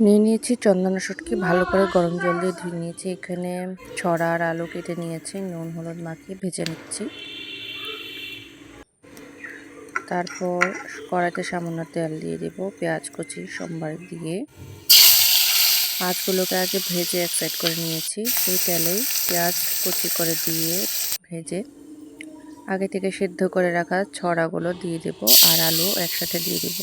নিয়ে নিয়েছি চন্দনা শুটকি, ভালো করে গরম জল দিয়ে ধুয়ে নিয়েছি। এখানে ছড়া আর আলু কেটে নিয়েছি, নুন হলুদ মাখিয়ে ভেজে নিচ্ছি। তারপর কড়াইতে সামান্য তেল দিয়ে দেব, পেঁয়াজ কুচি সোমবার দিয়ে মাছগুলোকে আগে ভেজে এক সাইড করে নিয়েছি। সেই তেলেই পেঁয়াজ কুচি করে দিয়ে ভেজে আগে থেকে সিদ্ধ করে রাখা ছড়াগুলো দিয়ে দেব আর আলু একসাথে দিয়ে দেব,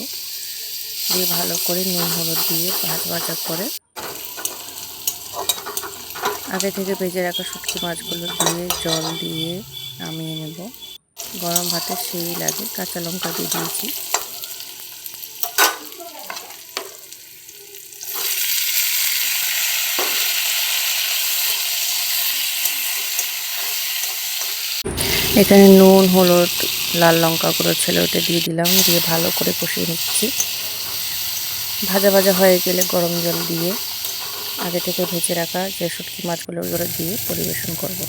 দিয়ে ভালো করে নুন হলুদ দিয়ে ভাজা করে আগে থেকে ভেজে রাখা শুটকি মাছগুলো দিয়ে জল দিয়ে নামিয়ে নেব। গরম ভাতে সেই লাগে। কাঁচা লঙ্কা দিয়ে দিয়েছি। এখানে নুন হলুদ লাল লঙ্কা গুঁড়ো ছিল, ওটা দিয়ে দিলাম, দিয়ে ভালো করে কষিয়ে নিচ্ছি। ভাজা ভাজা হয়ে গেলে গরম জল দিয়ে আগে থেকে ভেজে রাখা যে শুটকি মাছগুলো ওগুলো দিয়ে পরিবেশন করব।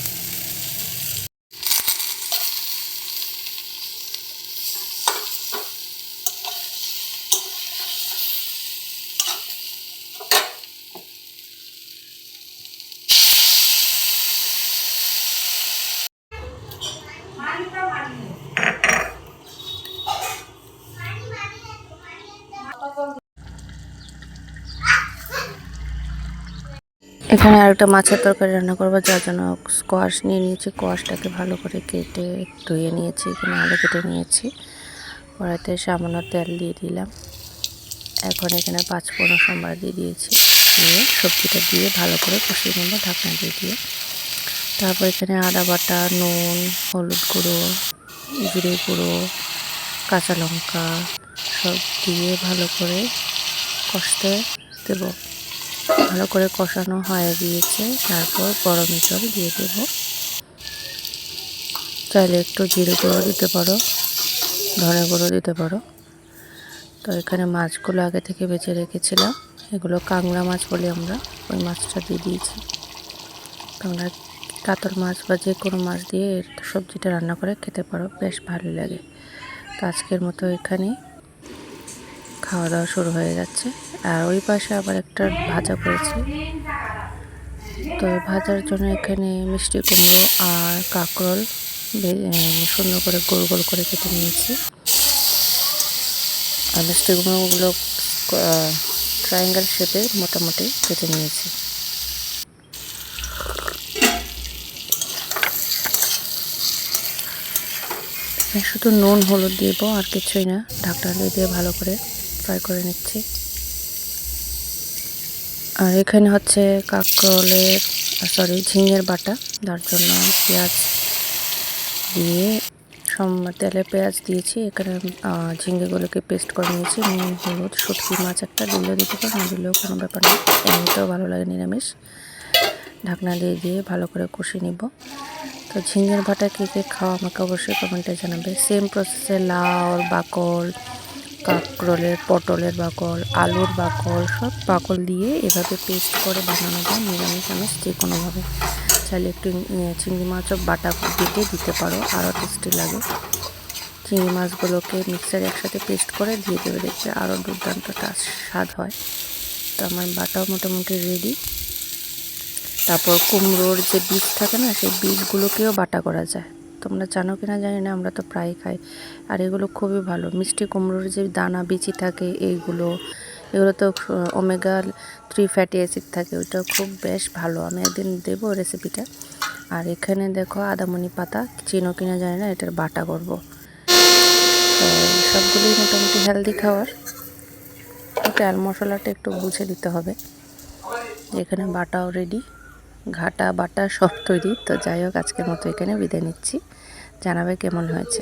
এখানে আরেকটা মাছের তরকারি রান্না করবো, যার জন্য স্কোয়াশ নিয়ে নিয়েছি। স্কোয়াশটাকে ভালো করে কেটে ধুয়ে নিয়েছি। এখানে আলু কেটে নিয়েছি। কড়াইতে সামান্য তেল দিয়ে দিলাম। এখন এখানে 5 সোমবার দিয়ে দিয়েছি, দিয়ে সবজিটা দিয়ে ভালো করে কষিয়ে নেব ঢাকনা দিয়ে। তারপর এখানে আদা বাটা, নুন, হলুদ গুঁড়ো, জিরে গুঁড়ো, কাঁচা লঙ্কা সব দিয়ে ভালো করে কষতে দেব। ভালো করে কষানো হয়ে গিয়েছে। তারপর গরম জল দিয়ে দেব। চাইলে একটু জিরে গুঁড়ো দিতে পারো, ধনে গুঁড়ো দিতে পারো। তো এখানে মাছগুলো আগে থেকে বেছে রেখেছিলাম, এগুলো কাঁংড়া মাছ বলি আমরা, ওই মাছটা দিয়ে দিয়েছি। তোমরা কাতল মাছ বা যে কোনো মাছ দিয়ে সবজিটা রান্না করে খেতে পারো, বেশ ভালো লাগে। তো আজকের মতো এখানে খাওয়া দাওয়া শুরু হয়ে যাচ্ছে। আর ওই পাশে আবার একটা ভাজা করেছি। তো ভাজার জন্য এখানে মিষ্টি কুমড়ো আর কাঁকরোল সুন্দর করে গোল গোল করে কেটে নিয়েছি। আর মিষ্টি কুমড়োগুলো ট্রায়াঙ্গেল শেপে মোটামুটি কেটে নিয়েছি। শুধু নুন হলুদ দিব, আর কিছুই না। ঢাকনা দিয়ে ভালো করে ফ্রাই করে নিচ্ছি। আর এখানে হচ্ছে কাঁকরোলের ঝিঙের বাটা, যার জন্য পেঁয়াজ দিয়ে তেলে পেঁয়াজ দিয়েছি। এখানে ঝিঙেগুলোকে পেস্ট করে নিয়েছি। নুন হলুদ, শুটকি মাছ একটা দিলেও দিতে পারো, না দিলেও কোনো ব্যাপার নেই, এমনিতেও ভালো লাগে নিরামিষ। ঢাকনা দিয়ে ভালো করে কষিয়ে নিব। তো ঝিঙের বাটা কে কে খাওয়া আমাকে অবশ্যই কমেন্টে জানাবে। সেম প্রসেসে লাউর বাকল, কাঁকরোলের পটলের বাকল, আলুর বাকল সব বাকল দিয়ে এভাবে পেস্ট করে বানানো যায় নিরামিষ আমিষ যে কোনোভাবে। চাইলে একটু চিংড়ি মাছও বাটা বেটে দিতে পারো, আরও টেস্টি লাগে। চিংড়ি মাছগুলোকে মিক্সারে একসাথে পেস্ট করে দিয়ে দেবে, দেখবে আরও দুর্দান্ত স্বাদ হয়। তো আমার বাটাও মোটামুটি রেডি। তারপর কুমড়োর যে বীজ থাকে না, সেই বীজগুলোকেও বাটা করা যায়। তোমরা জানো কিনা জানি না, আমরা তো প্রায় খাই। আর এগুলো খুবই ভালো। মিষ্টি কুমড়োর যে দানা বিচি থাকে এগুলো তো ওমেগা 3 ফ্যাটি অ্যাসিড থাকে, ওইটা খুব বেশ ভালো। আমি একদিন দেবো রেসিপিটা। আর এখানে দেখো আদামনি পাতা, চিনো কিনা জানি না, এটার বাটা করব। তো সবগুলোই মোটামুটি হেলদি খাবার। তেল মশলাটা একটু বুঝে দিতে হবে। এখানে বাটাও রেডি, ঘাটা বাটা সব তৈরি। তো যাই হোক, আজকের মতো এখানে বিদায় নিচ্ছি। জানাবে কেমন হয়েছে।